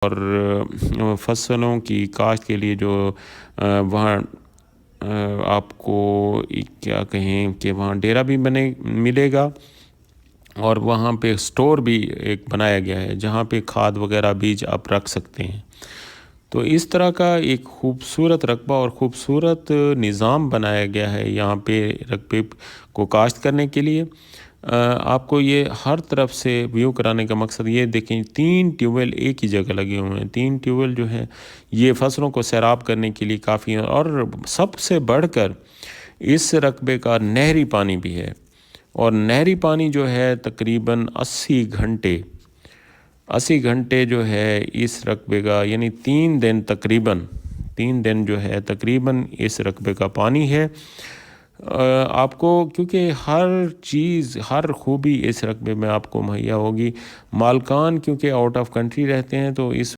اور فصلوں کی کاشت کے لیے جو وہاں آپ کو کیا کہیں کہ وہاں ڈیرا بھی ملے گا، اور وہاں پہ سٹور بھی ایک بنایا گیا ہے جہاں پہ کھاد وغیرہ بیج آپ رکھ سکتے ہیں۔ تو اس طرح کا ایک خوبصورت رقبہ اور خوبصورت نظام بنایا گیا ہے یہاں پہ رقبے کو کاشت کرنے کے لیے۔ آپ کو یہ ہر طرف سے ویو کرانے کا مقصد یہ دیکھیں، 3 ٹیوب ویل ایک ہی جگہ لگے ہوئے ہیں۔ 3 ٹیوب ویل جو ہیں یہ فصلوں کو سیراب کرنے کے لیے کافی ہیں، اور سب سے بڑھ کر اس رقبے کا نہری پانی بھی ہے، اور نہری پانی جو ہے تقریباً 80 گھنٹے جو ہے اس رقبے کا، یعنی 3 دن جو ہے تقریباً اس رقبے کا پانی ہے۔ آپ کو کیونکہ ہر چیز، ہر خوبی اس رقبے میں آپ کو مہیا ہوگی۔ مالکان کیونکہ آؤٹ آف کنٹری رہتے ہیں تو اس